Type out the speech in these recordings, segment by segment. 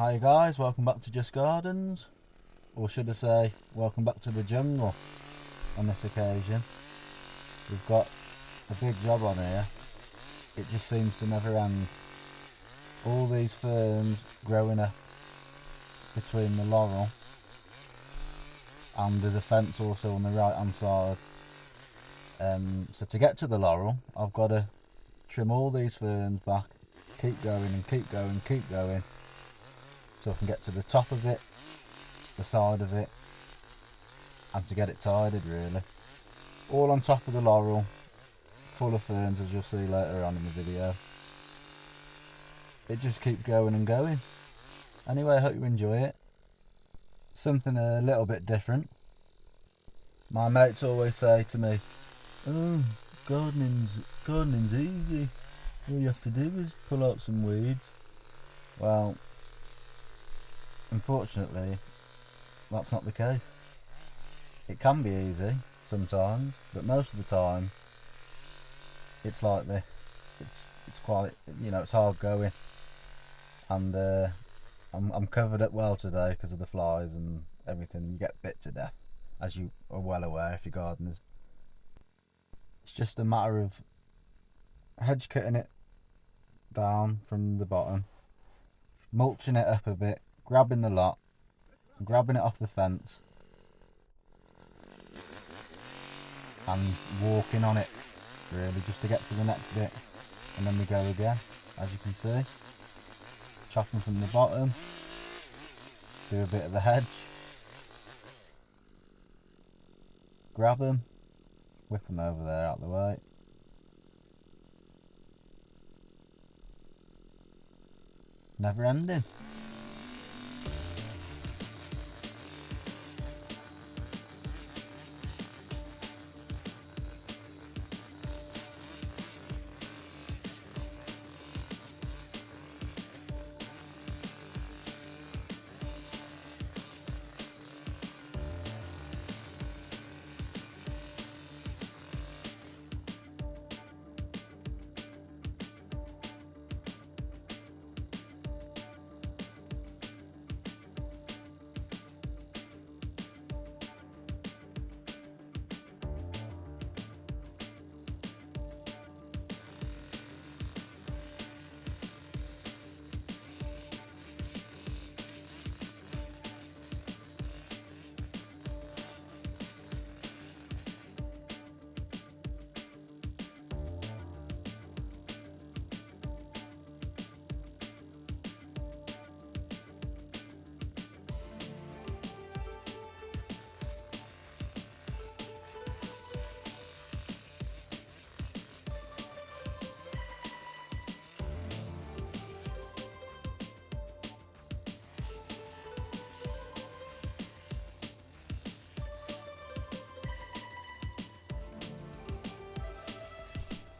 Hi guys, welcome back to Just Gardens, or should I say, welcome back to the jungle on this occasion. We've got a big job on here. It just seems to never end. All these ferns growing up between the laurel, and there's a fence also on the right hand side. So to get to the laurel, I've got to trim all these ferns back, keep going and keep going, keep going, so I can get to the top of it, the side of it, and to get it tidied really. All on top of the laurel, full of ferns, as you'll see later on in the video. It just keeps going and going. Anyway, I hope you enjoy it. Something a little bit different. My mates always say to me, "Oh, gardening's easy. All you have to do is pull out some weeds." Well, unfortunately, that's not the case. It can be easy sometimes, but most of the time, it's like this. It's quite, it's hard going, and I'm covered up well today because of the flies and everything. You get bit to death, as you are well aware if you're gardeners. It's just a matter of hedge cutting it down from the bottom, mulching it up a bit, grabbing the lot, grabbing it off the fence, and walking on it really, just to get to the next bit, and then we go again, as you can see. Chopping from the bottom, do a bit of the hedge, grab them, whip them over there out the way. Never ending.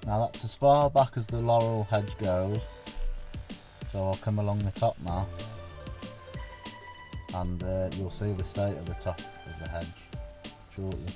Now that's as far back as the laurel hedge goes, so I'll come along the top now, and you'll see the state of the top of the hedge shortly.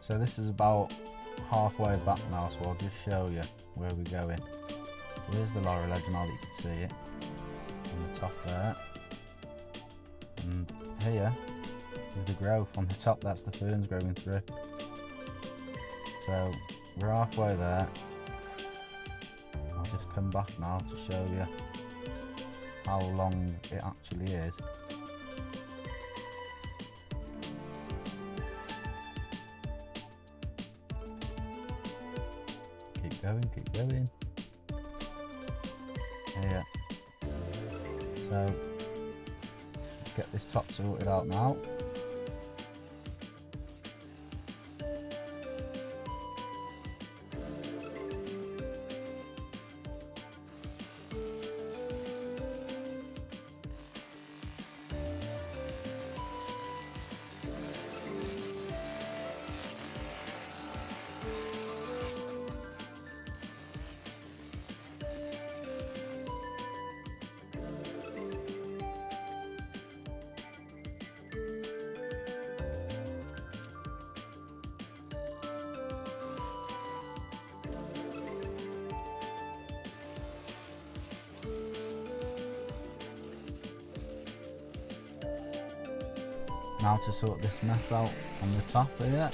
So this is about halfway back now, so I'll just show you. where we're going. There's the laurel hedge now that you can see it on the top there. And here is the growth on the top, that's the ferns growing through. So we're halfway there. I'll just come back now to show you how long it actually is. Keep going, keep going. Here. So let's get this top sorted out now. Now to sort this mess out on the top here.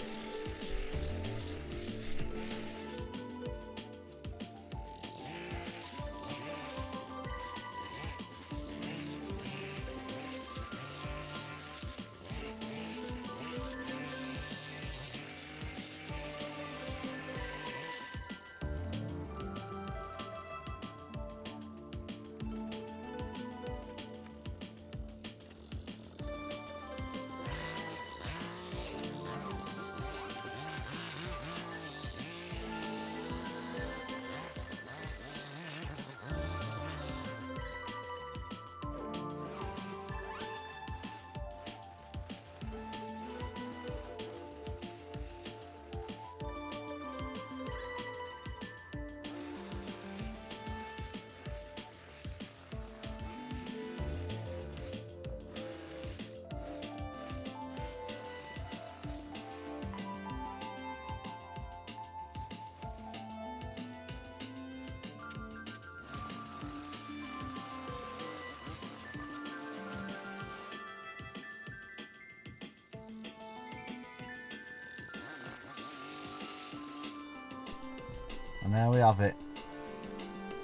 And there we have it,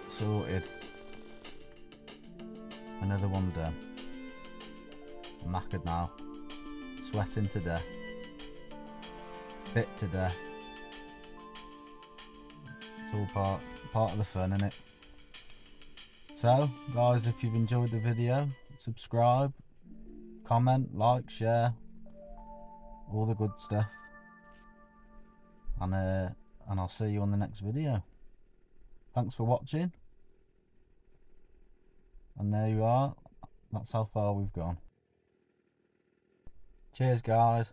sorted. Another one done. I'm knackered now, sweating to death, bit to death. It's all part of the fun, innit? So guys, if you've enjoyed the video, subscribe, comment, like, share, all the good stuff. And I'll see you on the next video. Thanks for watching. And there you are. That's how far we've gone. Cheers guys.